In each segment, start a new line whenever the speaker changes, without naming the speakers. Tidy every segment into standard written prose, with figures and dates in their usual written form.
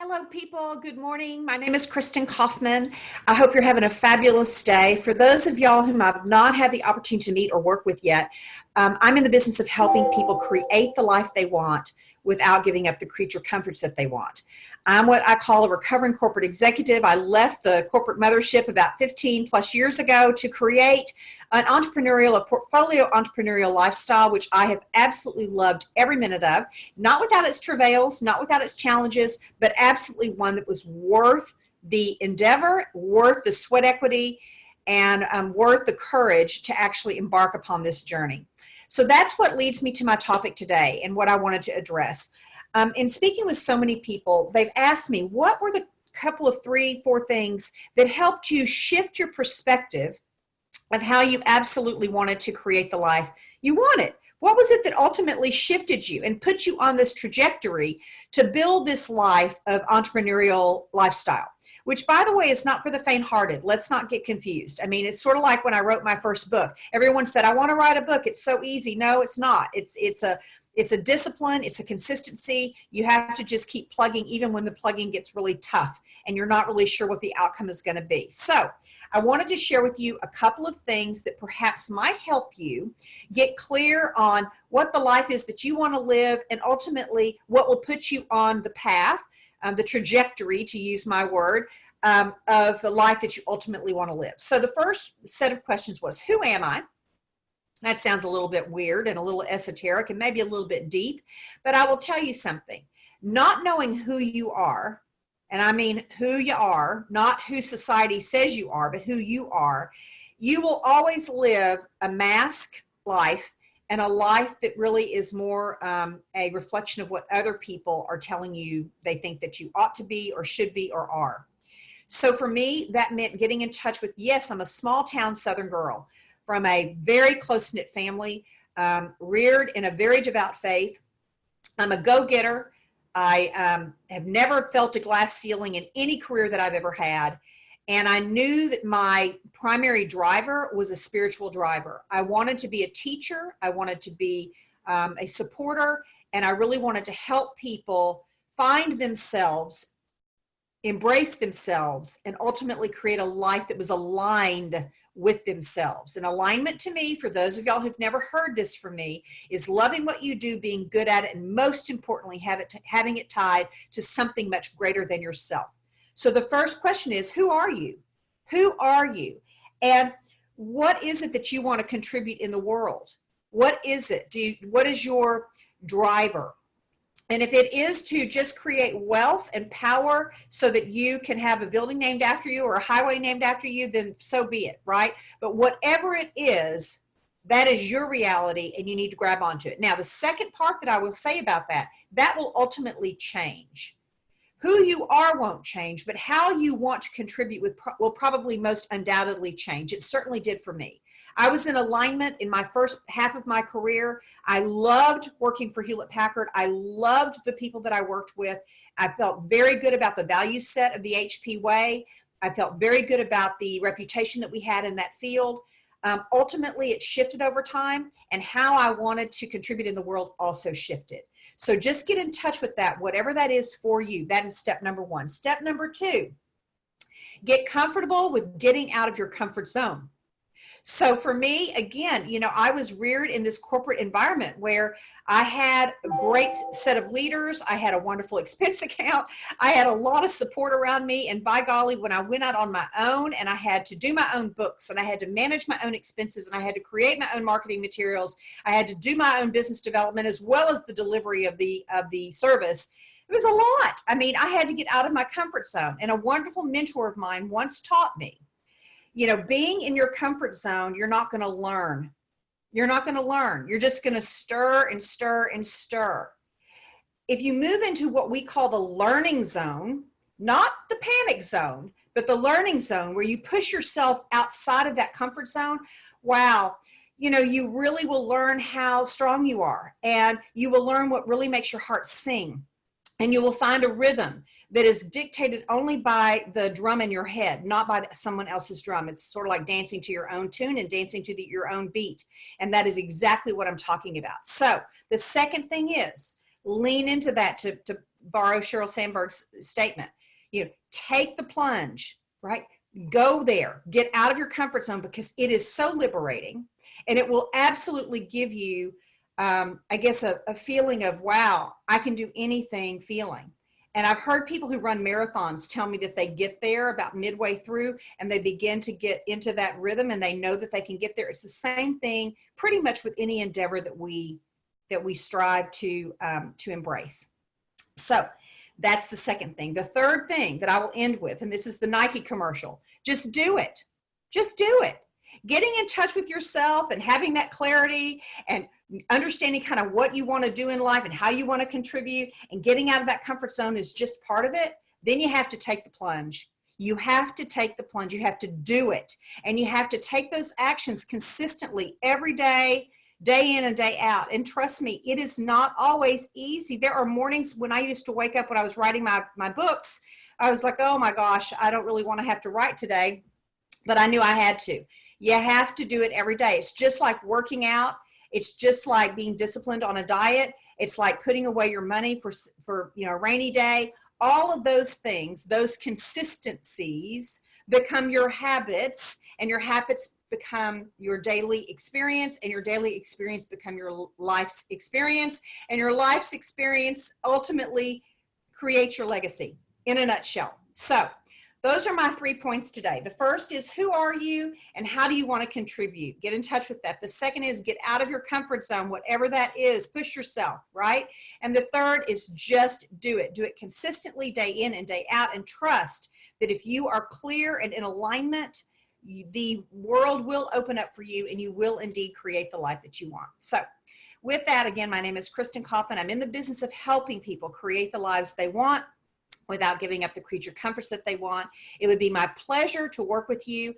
Hello, people. Good morning. My name is Kristen Kaufman. I hope you're having a fabulous day. For those of y'all whom I've not had the opportunity to meet or work with yet, I'm in the business of helping people create the life they want without giving up the creature comforts that they want. I'm what I call a recovering corporate executive. I left the corporate mothership about 15 plus years ago to create a portfolio entrepreneurial lifestyle, which I have absolutely loved every minute of, not without its travails, not without its challenges, but absolutely one that was worth the endeavor, worth the sweat equity, and worth the courage to actually embark upon this journey. So that's what leads me to my topic today and what I wanted to address. In speaking with so many people, they've asked me, what were the couple of 3-4 things that helped you shift your perspective of how you absolutely wanted to create the life you wanted? What was it that ultimately shifted you and put you on this trajectory to build this life of entrepreneurial lifestyle? Which, by the way, is not for the faint-hearted. Let's not get confused. I mean, it's sort of like when I wrote my first book. Everyone said, I want to write a book. It's so easy. No, it's not. It's a discipline. It's a consistency. You have to just keep plugging even when the plugging gets really tough and you're not really sure what the outcome is going to be. So I wanted to share with you a couple of things that perhaps might help you get clear on what the life is that you want to live and ultimately what will put you on the path, the trajectory, to use my word, of the life that you ultimately want to live. So the first set of questions was, who am I? That sounds a little bit weird and a little esoteric and maybe a little bit deep, but I will tell you something. Not knowing who you are, and I mean who you are, not who society says you are, but who you are, you will always live a mask life and a life that really is more a reflection of what other people are telling you they think that you ought to be or should be or are. So for me, that meant getting in touch with, yes, I'm a small town Southern girl from a very close-knit family, reared in a very devout faith. I'm a go-getter. I have never felt a glass ceiling in any career that I've ever had. And I knew that my primary driver was a spiritual driver. I wanted to be a teacher. I wanted to be a supporter. And I really wanted to help people find themselves, embrace themselves, and ultimately create a life that was aligned with themselves. And alignment to me, for those of y'all who've never heard this from me, is loving what you do, being good at it, and most importantly, having it tied to something much greater than yourself. So the first question is, who are you? Who are you? And what is it that you want to contribute in the world? What is it? What is your driver? And if it is to just create wealth and power so that you can have a building named after you or a highway named after you, then so be it, right? But whatever it is, that is your reality and you need to grab onto it. Now, the second part that I will say about that will ultimately change. Who you are won't change, but how you want to contribute will probably most undoubtedly change. It certainly did for me. I was in alignment in my first half of my career. I loved working for Hewlett-Packard. I loved the people that I worked with. I felt very good about the value set of the HP way. I felt very good about the reputation that we had in that field. Ultimately, it shifted over time, and how I wanted to contribute in the world also shifted. So just get in touch with that, whatever that is for you. That is step number one. Step number two, get comfortable with getting out of your comfort zone. So for me, again, I was reared in this corporate environment where I had a great set of leaders. I had a wonderful expense account. I had a lot of support around me. And by golly, when I went out on my own and I had to do my own books and I had to manage my own expenses and I had to create my own marketing materials, I had to do my own business development as well as the delivery of the service. It was a lot. I mean, I had to get out of my comfort zone. And a wonderful mentor of mine once taught me, being in your comfort zone, you're not going to learn. You're not going to learn. You're just going to stir and stir and stir. If you move into what we call the learning zone, not the panic zone, but the learning zone where you push yourself outside of that comfort zone, wow, you really will learn how strong you are, and you will learn what really makes your heart sing. And you will find a rhythm that is dictated only by the drum in your head, not by someone else's drum. It's sort of like dancing to your own tune and dancing to your own beat. And that is exactly what I'm talking about. So the second thing is lean into that to borrow Sheryl Sandberg's statement, take the plunge, right? Go there, get out of your comfort zone, because it is so liberating, and it will absolutely give you, I guess, a feeling of, wow, I can do anything feeling. And I've heard people who run marathons tell me that they get there about midway through and they begin to get into that rhythm, and they know that they can get there. It's the same thing pretty much with any endeavor that we strive to embrace. So that's the second thing. The third thing that I will end with, and this is the Nike commercial, just do it. Just do it. Getting in touch with yourself and having that clarity and understanding kind of what you want to do in life and how you want to contribute, and getting out of that comfort zone is just part of it. Then you have to take the plunge. You have to take the plunge. You have to do it. And you have to take those actions consistently every day, day in and day out. And trust me, it is not always easy. There are mornings when I used to wake up when I was writing my books, I was like, oh my gosh, I don't really want to have to write today, but I knew I had to. You have to do it every day. It's just like working out. It's just like being disciplined on a diet. It's like putting away your money for a rainy day. All of those things, those consistencies become your habits, and your habits become your daily experience, and your daily experience become your life's experience, and your life's experience ultimately creates your legacy in a nutshell. So those are my 3 points today. The first is, who are you and how do you want to contribute? Get in touch with that. The second is, get out of your comfort zone, whatever that is. Push yourself, right? And the third is, just do it. Do it consistently, day in and day out, and trust that if you are clear and in alignment, the world will open up for you, and you will indeed create the life that you want. So with that, again, my name is Kristen Kaufman. I'm in the business of helping people create the lives they want without giving up the creature comforts that they want. It would be my pleasure to work with you.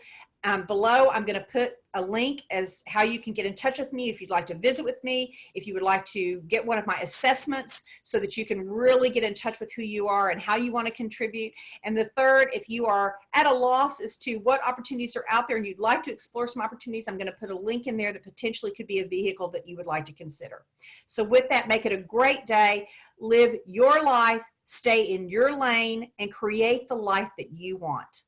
Below, I'm going to put a link as how you can get in touch with me if you'd like to visit with me, if you would like to get one of my assessments so that you can really get in touch with who you are and how you want to contribute. And the third, if you are at a loss as to what opportunities are out there and you'd like to explore some opportunities, I'm going to put a link in there that potentially could be a vehicle that you would like to consider. So with that, make it a great day. Live your life, stay in your lane, and create the life that you want.